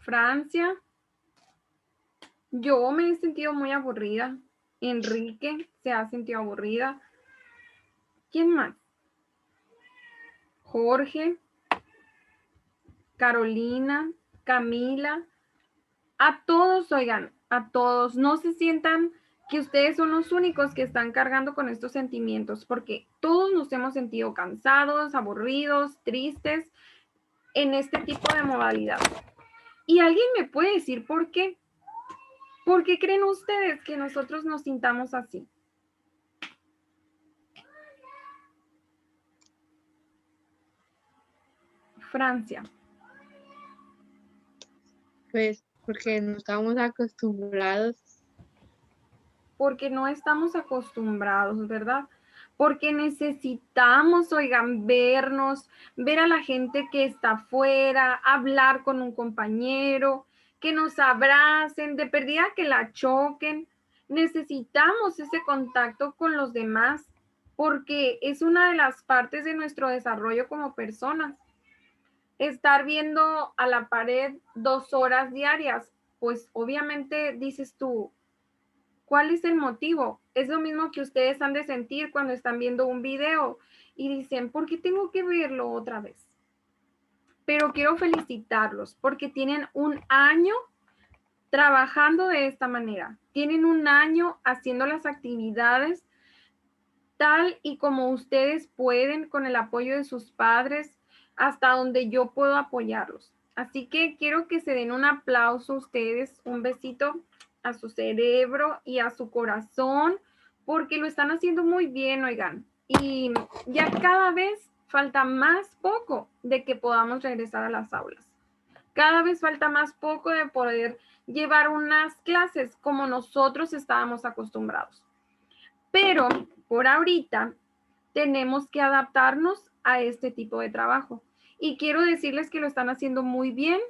Francia. Yo me he sentido muy aburrida. Enrique se ha sentido aburrida. ¿Quién más? Jorge, Carolina, Camila. A todos, oigan, a todos. No se sientan que ustedes son los únicos que están cargando con estos sentimientos, porque todos nos hemos sentido cansados, aburridos, tristes en este tipo de modalidad. ¿Y alguien me puede decir por qué? ¿Por qué creen ustedes que nosotros nos sintamos así? Francia. Pues porque no estamos acostumbrados. Porque no estamos acostumbrados, ¿verdad? Porque necesitamos, oigan, vernos, ver a la gente que está afuera, hablar con un compañero, que nos abracen, de perdida que la choquen. Necesitamos ese contacto con los demás porque es una de las partes de nuestro desarrollo como personas. Estar viendo a la pared 2 horas diarias, pues obviamente dices tú, ¿cuál es el motivo? Es lo mismo que ustedes han de sentir cuando están viendo un video y dicen, ¿por qué tengo que verlo otra vez? Pero quiero felicitarlos porque tienen un año trabajando de esta manera. Tienen un año haciendo las actividades tal y como ustedes pueden con el apoyo de sus padres, hasta donde yo puedo apoyarlos. Así que quiero que se den un aplauso a ustedes, un besito a su cerebro y a su corazón, porque lo están haciendo muy bien, oigan. Y ya cada vez falta más poco de que podamos regresar a las aulas. Cada vez falta más poco de poder llevar unas clases como nosotros estábamos acostumbrados. Pero por ahorita tenemos que adaptarnos a este tipo de trabajo. Y quiero decirles que lo están haciendo muy bien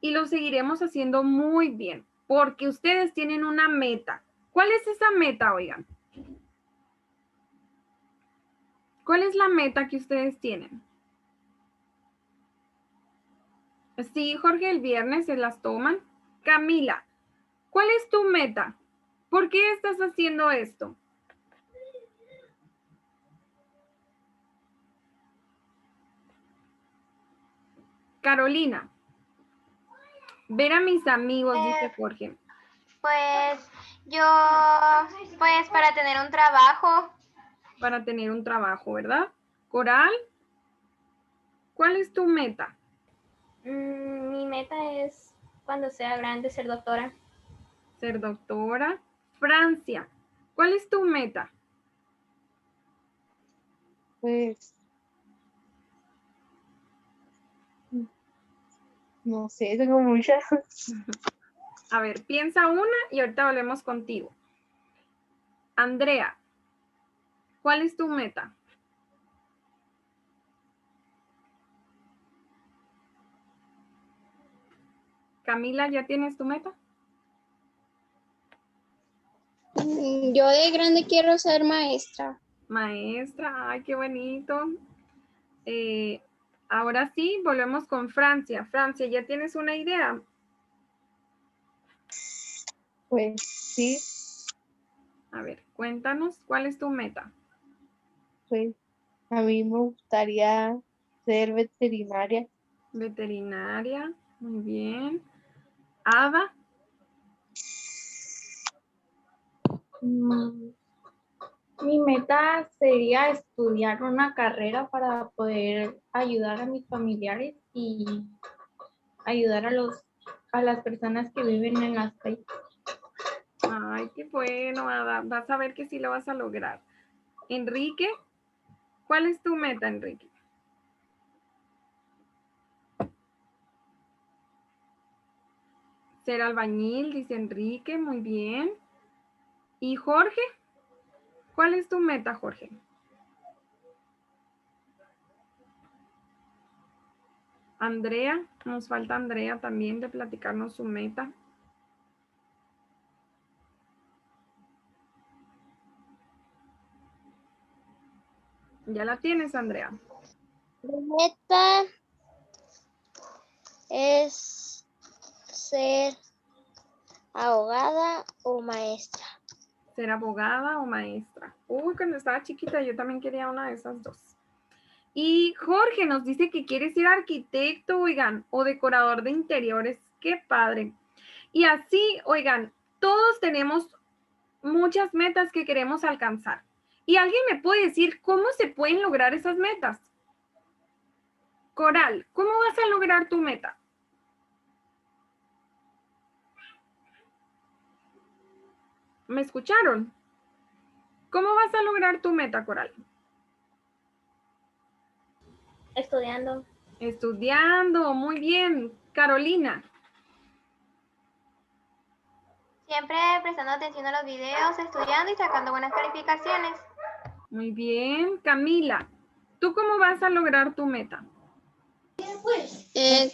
y lo seguiremos haciendo muy bien, porque ustedes tienen una meta. ¿Cuál es esa meta, oigan? ¿Cuál es la meta que ustedes tienen? Sí, Jorge, el viernes se las toman. Camila, ¿cuál es tu meta? ¿Por qué estás haciendo esto? Carolina, ver a mis amigos, dice Jorge. Pues yo, pues para tener un trabajo. Para tener un trabajo, ¿verdad? Coral, ¿cuál es tu meta? Mi meta es cuando sea grande ser doctora. Ser doctora. Francia, ¿cuál es tu meta? Pues no sé, tengo muchas. A ver, piensa una y ahorita volvemos contigo. Andrea, ¿cuál es tu meta? Camila, ¿ya tienes tu meta? Yo de grande quiero ser maestra. Maestra, ay, qué bonito. Ahora sí, volvemos con Francia. Francia, ¿ya tienes una idea? Pues sí, A ver, cuéntanos, ¿cuál es tu meta? pues a mí me gustaría ser veterinaria. Veterinaria, muy bien. Ada, Mi meta sería estudiar una carrera para poder ayudar a mis familiares y ayudar a las personas que viven en las calles. ay, qué bueno, Ada. Vas a ver que sí lo vas a lograr. Enrique, ¿cuál es tu meta, Enrique? Ser albañil, dice Enrique, muy bien. ¿Y Jorge? ¿Cuál es tu meta, Jorge? Andrea, nos falta Andrea también de platicarnos su meta. ¿Ya la tienes, Andrea? Mi meta es ser abogada o maestra. ¿Ser abogada o maestra? Uy, cuando estaba chiquita yo también quería una de esas dos. Y Jorge nos dice que quiere ser arquitecto, oigan, o decorador de interiores. ¡Qué padre! Y así, oigan, todos tenemos muchas metas que queremos alcanzar. ¿Y alguien me puede decir cómo se pueden lograr esas metas? Coral, ¿cómo vas a lograr tu meta? ¿Me escucharon? ¿Cómo vas a lograr tu meta, Coral? Estudiando. Estudiando, muy bien. Carolina. Siempre prestando atención a los videos, estudiando y sacando buenas calificaciones. Muy bien. Camila, ¿tú cómo vas a lograr tu meta?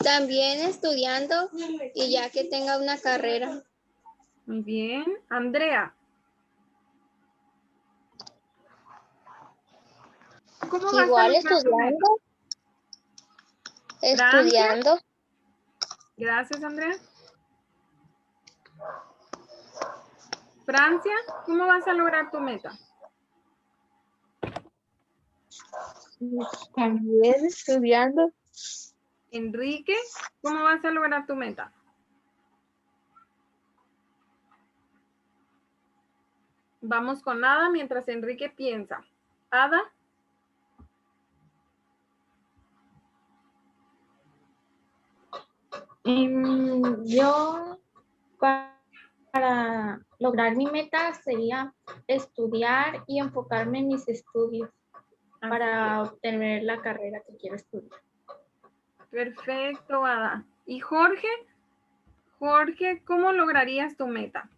También estudiando y ya que tenga una carrera. Muy bien. Andrea, ¿cómo vas a Igual lograr tu meta? Estudiando. Gracias, Andrea. Francia, ¿cómo vas a lograr tu meta? También estudiando. Enrique, ¿cómo vas a lograr tu meta? Vamos con Ada mientras Enrique piensa. Ada. Yo para lograr mi meta sería estudiar y enfocarme en mis estudios para obtener la carrera que quiero estudiar. Perfecto, Ada. ¿Y Jorge? Jorge, ¿cómo lograrías tu meta?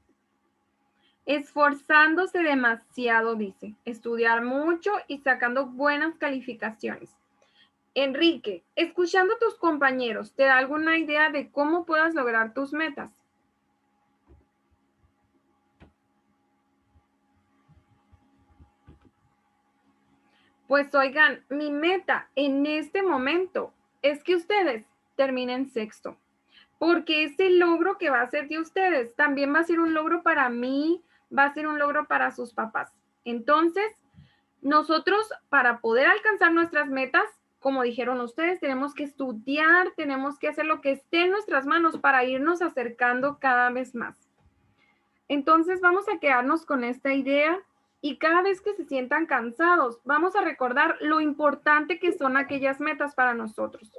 Esforzándose demasiado, dice. Estudiar mucho y sacando buenas calificaciones. Enrique, escuchando a tus compañeros, ¿te da alguna idea de cómo puedas lograr tus metas? Pues oigan, mi meta en este momento es que ustedes terminen sexto, porque ese logro que va a ser de ustedes también va a ser un logro para mí, va a ser un logro para sus papás. Entonces, nosotros para poder alcanzar nuestras metas, como dijeron ustedes, tenemos que estudiar, tenemos que hacer lo que esté en nuestras manos para irnos acercando cada vez más. Entonces vamos a quedarnos con esta idea y cada vez que se sientan cansados, vamos a recordar lo importante que son aquellas metas para nosotros.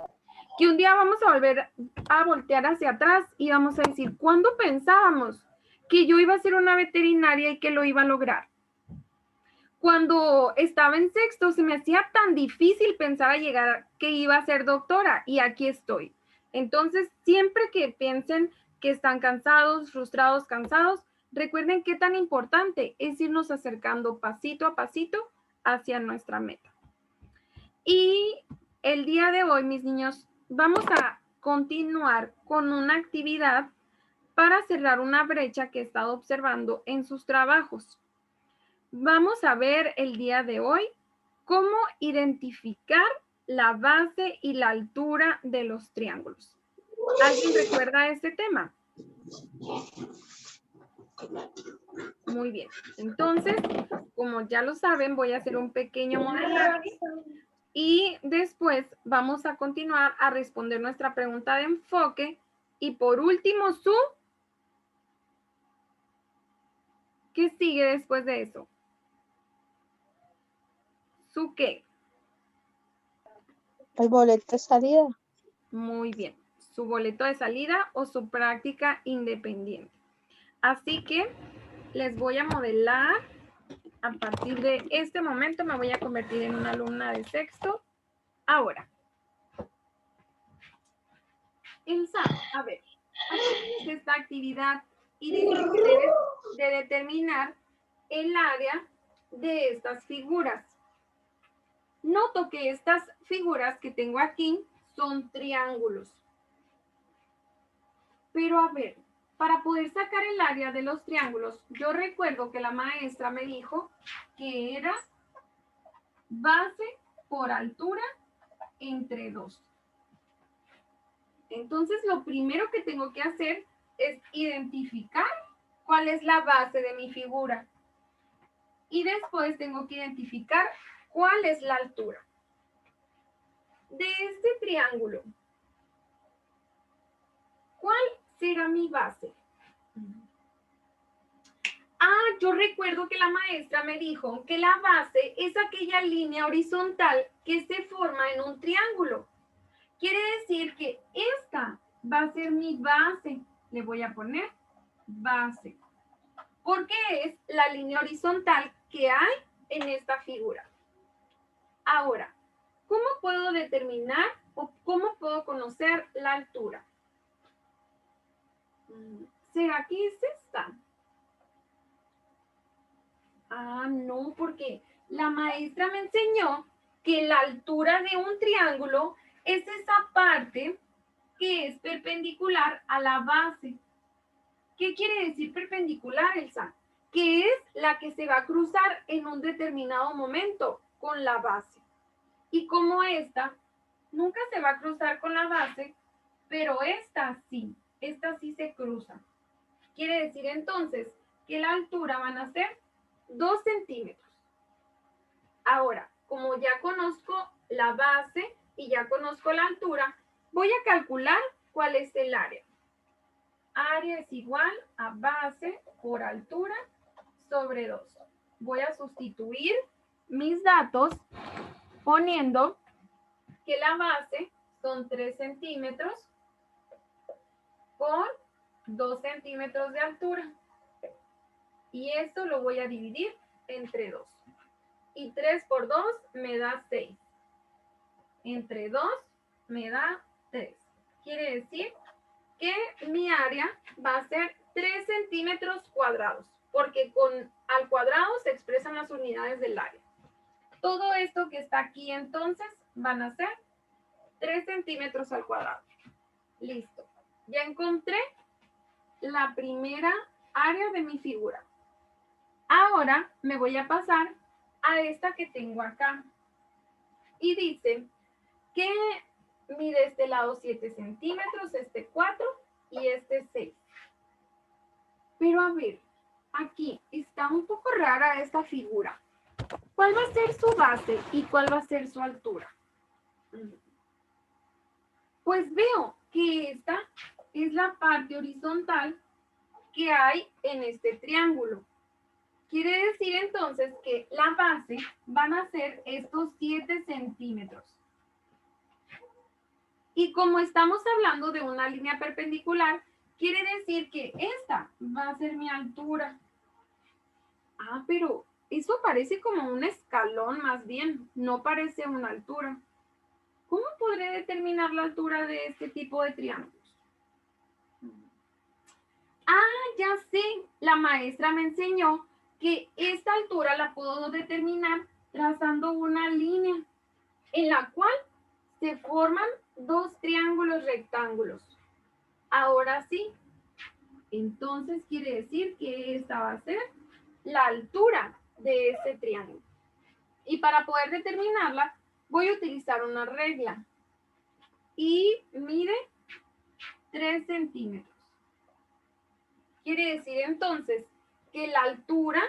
Que un día vamos a volver a voltear hacia atrás y vamos a decir, ¿cuándo pensábamos que yo iba a ser una veterinaria y que lo iba a lograr? Cuando estaba en sexto se me hacía tan difícil pensar a llegar que iba a ser doctora y aquí estoy. Entonces, siempre que piensen que están cansados, frustrados, cansados, recuerden qué tan importante es irnos acercando pasito a pasito hacia nuestra meta. Y el día de hoy, mis niños, vamos a continuar con una actividad para cerrar una brecha que he estado observando en sus trabajos. Vamos a ver el día de hoy cómo identificar la base y la altura de los triángulos. ¿Alguien recuerda este tema? Muy bien. Entonces, como ya lo saben, voy a hacer un pequeño modelaje y después vamos a continuar a responder nuestra pregunta de enfoque y por último, ¿qué sigue después de eso? ¿Su qué? El boleto de salida. Muy bien. Su boleto de salida o su práctica independiente. Así que les voy a modelar. A partir de este momento me voy a convertir en una alumna de sexto. Ahora. Elsa, a ver. Aquí es esta actividad y dicen ustedes de determinar el área de estas figuras. Noto que estas figuras que tengo aquí son triángulos. Pero a ver, para poder sacar el área de los triángulos, yo recuerdo que la maestra me dijo que era base por altura entre 2. Entonces, lo primero que tengo que hacer es identificar cuál es la base de mi figura. Y después tengo que identificar cuál es la altura de este triángulo. ¿Cuál será mi base? Yo recuerdo que la maestra me dijo que la base es aquella línea horizontal que se forma en un triángulo. Quiere decir que esta va a ser mi base. Le voy a poner base, porque es la línea horizontal que hay en esta figura. Ahora, ¿cómo puedo determinar o cómo puedo conocer la altura? ¿Será que es esta? No, porque la maestra me enseñó que la altura de un triángulo es esa parte que es perpendicular a la base. ¿Qué quiere decir perpendicular, Elsa? Que es la que se va a cruzar en un determinado momento con la base. Y como esta nunca se va a cruzar con la base, pero esta sí se cruza. Quiere decir entonces que la altura van a ser 2 centímetros. Ahora, como ya conozco la base y ya conozco la altura, voy a calcular cuál es el área. Área es igual a base por altura sobre 2. Voy a sustituir mis datos poniendo que la base son 3 centímetros por 2 centímetros de altura. Y esto lo voy a dividir entre 2. Y 3 por 2 me da 6. Entre 2 me da 3. Quiere decir que mi área va a ser 3 centímetros cuadrados, porque al cuadrado se expresan las unidades del área. Todo esto que está aquí entonces van a ser 3 centímetros al cuadrado. Listo. Ya encontré la primera área de mi figura. Ahora me voy a pasar a esta que tengo acá. Y dice que mide este lado 7 centímetros, este 4 y este 6. Pero a ver, aquí está un poco rara esta figura. ¿Cuál va a ser su base y cuál va a ser su altura? Pues veo que esta es la parte horizontal que hay en este triángulo. Quiere decir entonces que la base van a ser estos 7 centímetros. Y como estamos hablando de una línea perpendicular, quiere decir que esta va a ser mi altura. Pero eso parece como un escalón más bien, no parece una altura. ¿Cómo podré determinar la altura de este tipo de triángulos? Ya sé, la maestra me enseñó que esta altura la puedo determinar trazando una línea en la cual se forman 2 triángulos rectángulos. Ahora sí, entonces quiere decir que esta va a ser la altura de este triángulo. Y para poder determinarla, voy a utilizar una regla. Y mide 3 centímetros. Quiere decir entonces que la altura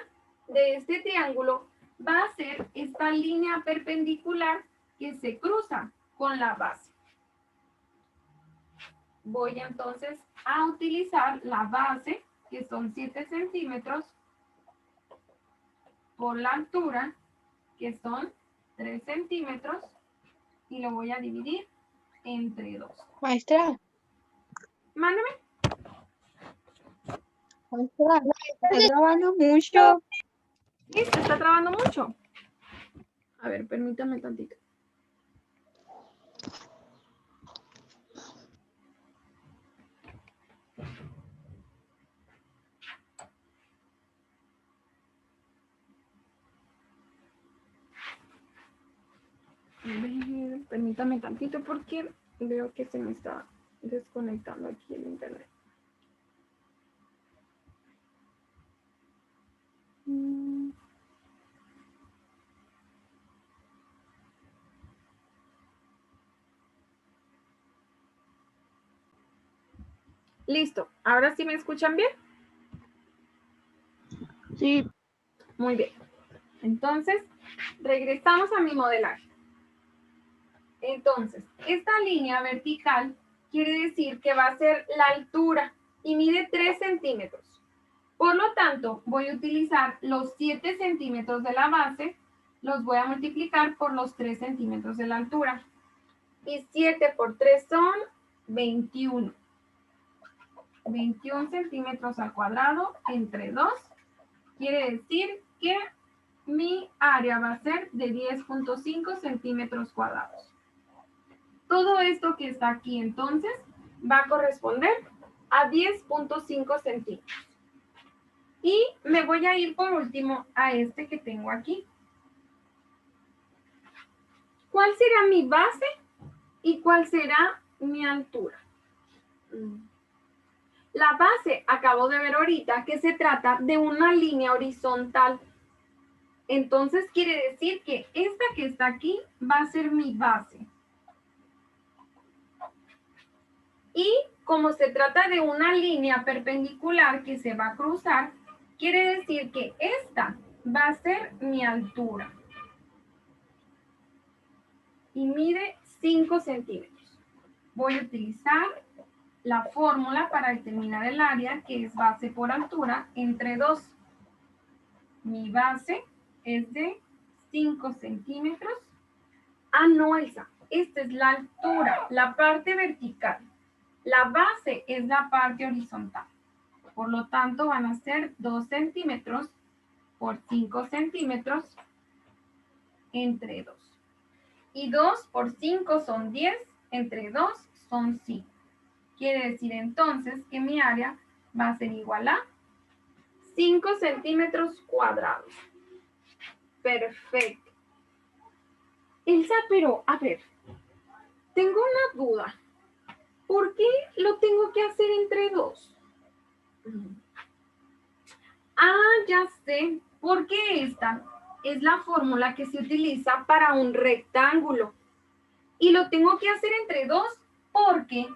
de este triángulo va a ser esta línea perpendicular que se cruza con la base. Voy entonces a utilizar la base, que son 7 centímetros, por la altura, que son 3 centímetros, y lo voy a dividir entre 2. Maestra, Mándame. maestra, está grabando mucho. Listo, está trabando mucho. A ver, permítame tantito. Permítame tantito porque veo que se me está desconectando aquí el internet. Listo. ¿Ahora sí me escuchan bien? Sí. Muy bien. Entonces, regresamos a mi modelaje. Entonces, esta línea vertical quiere decir que va a ser la altura y mide 3 centímetros. Por lo tanto, voy a utilizar los 7 centímetros de la base, los voy a multiplicar por los 3 centímetros de la altura. Y 7 por 3 son 21. 21 centímetros al cuadrado entre 2. Quiere decir que mi área va a ser de 10.5 centímetros cuadrados. Todo esto que está aquí entonces va a corresponder a 10.5 centímetros. Y me voy a ir por último a este que tengo aquí. ¿Cuál será mi base y cuál será mi altura? La base, acabo de ver ahorita que se trata de una línea horizontal. Entonces quiere decir que esta que está aquí va a ser mi base. Y como se trata de una línea perpendicular que se va a cruzar, quiere decir que esta va a ser mi altura. Y mide 5 centímetros. Voy a utilizar la fórmula para determinar el área, que es base por altura, entre 2. Mi base es de 5 centímetros. Ah, no, Elsa. Esta es la altura, la parte vertical. La base es la parte horizontal. Por lo tanto, van a ser 2 centímetros por 5 centímetros entre 2. Y 2 por 5 son 10, entre 2 son 5. Quiere decir entonces que mi área va a ser igual a 5 centímetros cuadrados. Perfecto. Elsa, pero a ver, tengo una duda. ¿Por qué lo tengo que hacer entre 2? Ah, ya sé. Porque esta es la fórmula que se utiliza para un rectángulo. Y lo tengo que hacer entre 2 porque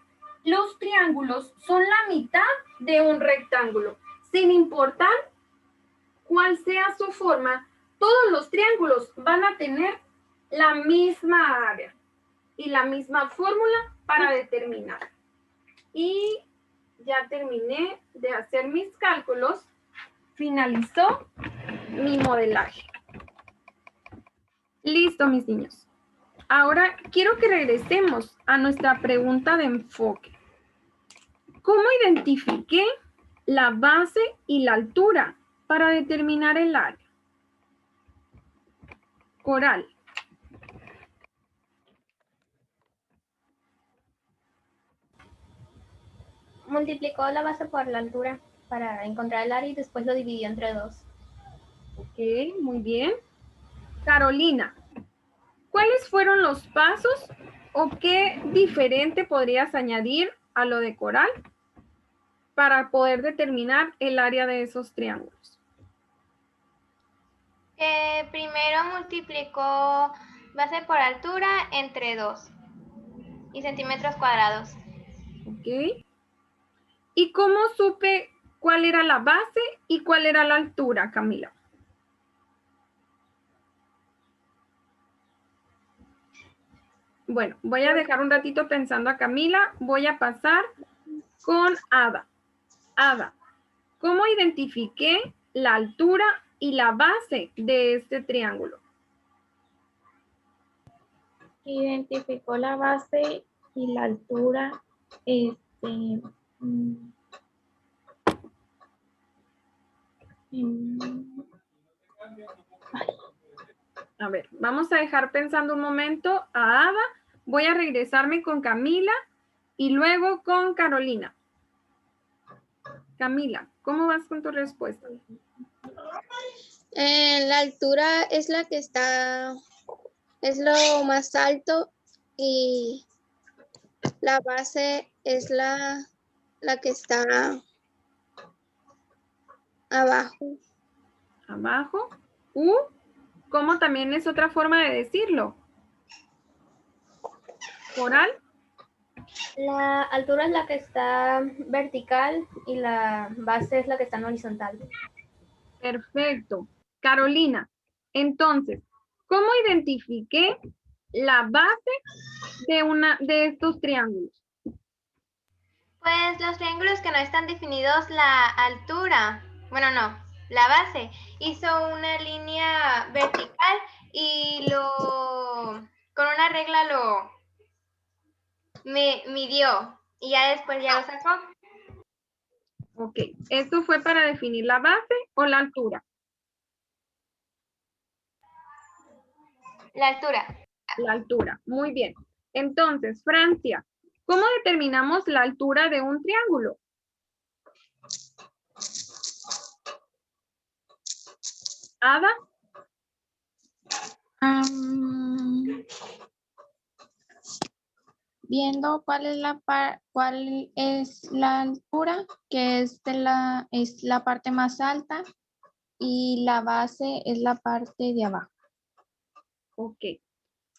los triángulos son la mitad de un rectángulo. Sin importar cuál sea su forma, todos los triángulos van a tener la misma área y la misma fórmula para determinar. Y ya terminé de hacer mis cálculos. Finalizó mi modelaje. Listo, mis niños. Ahora quiero que regresemos a nuestra pregunta de enfoque. ¿Cómo identifiqué la base y la altura para determinar el área? Coral. Multiplicó la base por la altura para encontrar el área y después lo dividió entre 2. Ok, muy bien. Carolina, ¿cuáles fueron los pasos o qué diferente podrías añadir a lo de Coral para poder determinar el área de esos triángulos? Primero multiplicó base por altura entre 2 y centímetros cuadrados. Ok. ¿Y cómo supe cuál era la base y cuál era la altura, Camila? Bueno, voy a dejar un ratito pensando a Camila. Voy a pasar con Ada. Ada, ¿cómo identifiqué la altura y la base de este triángulo? Identificó la base y la altura. A ver, vamos a dejar pensando un momento a Ada. Voy a regresarme con Camila y luego con Carolina. Camila, ¿cómo vas con tu respuesta? La altura es la que está, es lo más alto y la base es la que está abajo. Abajo. ¿Cómo también es otra forma de decirlo? Coral. La altura es la que está vertical y la base es la que está en horizontal. Perfecto. Carolina, entonces, ¿cómo identifiqué la base de estos triángulos? Pues los triángulos que no están definidos la altura, bueno, no, la base, hizo una línea vertical y con una regla midió y ya después ya lo sacó. Ok, ¿esto fue para definir la base o la altura? La altura. La altura, muy bien. Entonces, Francia, ¿cómo determinamos la altura de un triángulo? Ada, Viendo cuál es la altura, que es la parte más alta, y la base es la parte de abajo. ok.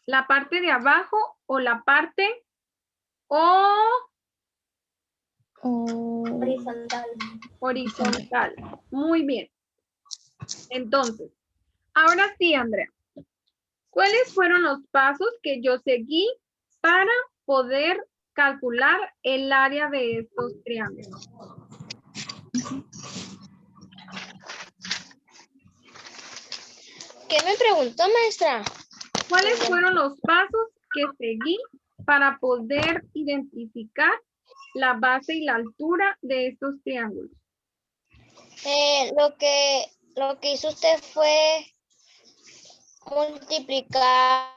¿La parte de abajo o la parte Horizontal. horizontal? Muy bien. Entonces, ahora sí, Andrea. ¿Cuáles fueron los pasos que yo seguí para poder calcular el área de estos triángulos? ¿Qué me preguntó, maestra? ¿Cuáles fueron los pasos que seguí para poder identificar la base y la altura de estos triángulos? Lo que hizo usted fue multiplicar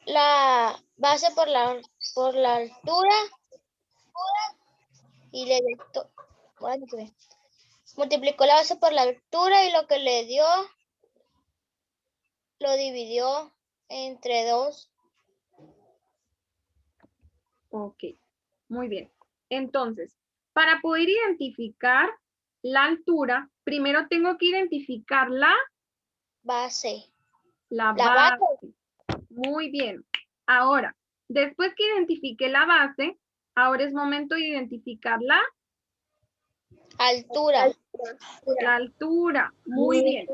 la base por la altura y le multiplicó la base por la altura y lo que le dio lo dividió entre 2. Ok, muy bien. Entonces, para poder identificar la altura, primero tengo que identificar la Base. base. Muy bien. Ahora, después que identifique la base, ahora es momento de identificar la Altura. altura. Muy bien.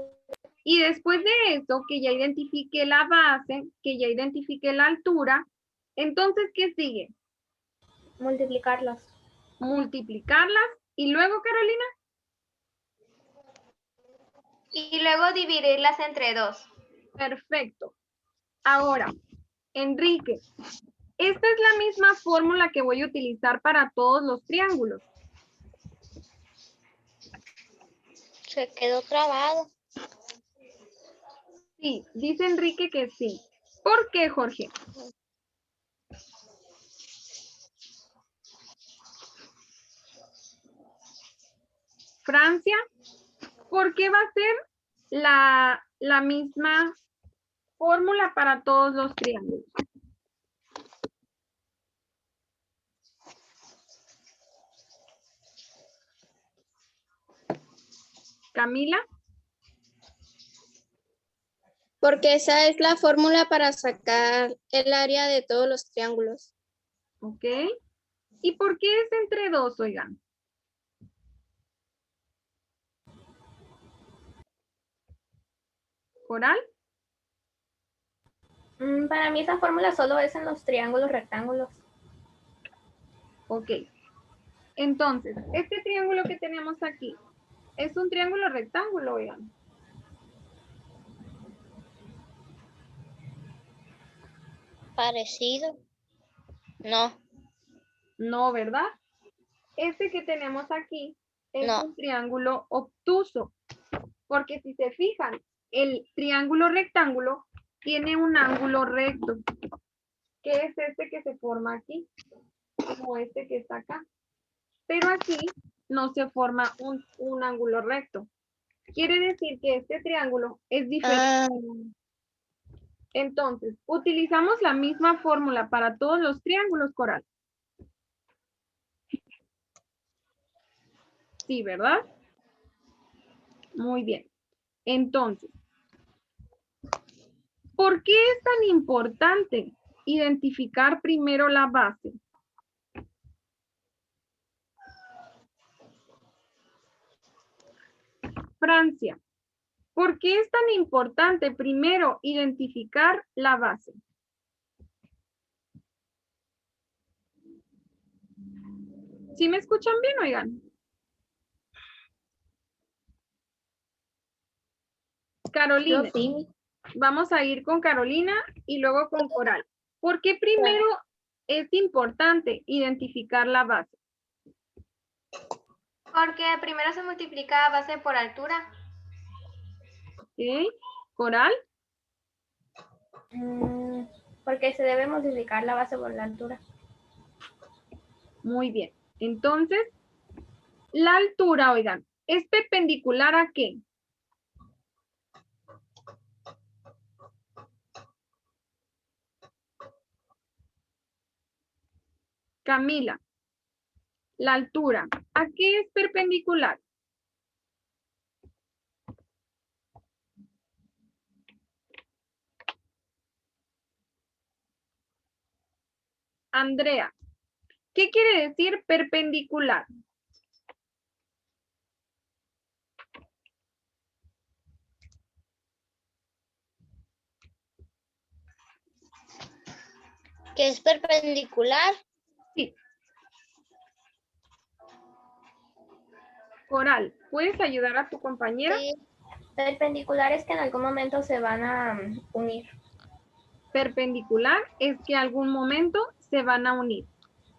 Y después de eso, que ya identifique la base, que ya identifique la altura, entonces, ¿qué sigue? Multiplicarlas. Multiplicarlas. Y luego, Carolina. Y luego dividirlas entre 2. Perfecto. Ahora, Enrique, esta es la misma fórmula que voy a utilizar para todos los triángulos. Se quedó trabado. Sí, dice Enrique que sí. ¿Por qué, Jorge? Francia, ¿por qué va a ser la misma fórmula para todos los triángulos? Camila. Porque esa es la fórmula para sacar el área de todos los triángulos. Ok. ¿Y por qué es entre 2, oigan? ¿Coral? Para mí esa fórmula solo es en los triángulos rectángulos. Ok. Entonces, este triángulo que tenemos aquí, ¿es un triángulo rectángulo, oigan? Parecido. No. No, ¿verdad? Este que tenemos aquí es No. un triángulo obtuso, porque si se fijan, el triángulo rectángulo tiene un ángulo recto, que es este que se forma aquí, como este que está acá. Pero aquí no se forma un ángulo recto. Quiere decir que este triángulo es diferente. Entonces, utilizamos la misma fórmula para todos los triángulos, Coral. Sí, ¿verdad? Muy bien. Entonces, ¿por qué es tan importante identificar primero la base? Francia, ¿por qué es tan importante primero identificar la base? ¿Sí me escuchan bien, oigan? Carolina. Yo sí. Vamos a ir con Carolina y luego con Coral. ¿Por qué primero es importante identificar la base? Porque primero se multiplica base por altura. ¿Ok? Coral. Porque se debe multiplicar la base por la altura. Muy bien. Entonces, la altura, oigan, ¿es perpendicular a qué? Camila, la altura, ¿a qué es perpendicular? Andrea, ¿qué quiere decir perpendicular? ¿Que es perpendicular? Sí. Coral, ¿puedes ayudar a tu compañera? Sí. Perpendicular es que en algún momento se van a unir. Perpendicular es que algún momento se van a unir.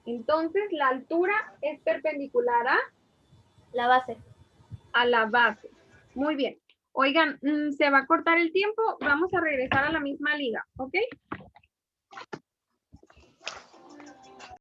Entonces, la altura es perpendicular La base. a la base. Muy bien. Oigan, se va a cortar el tiempo. Vamos a regresar a la misma liga, ¿ok?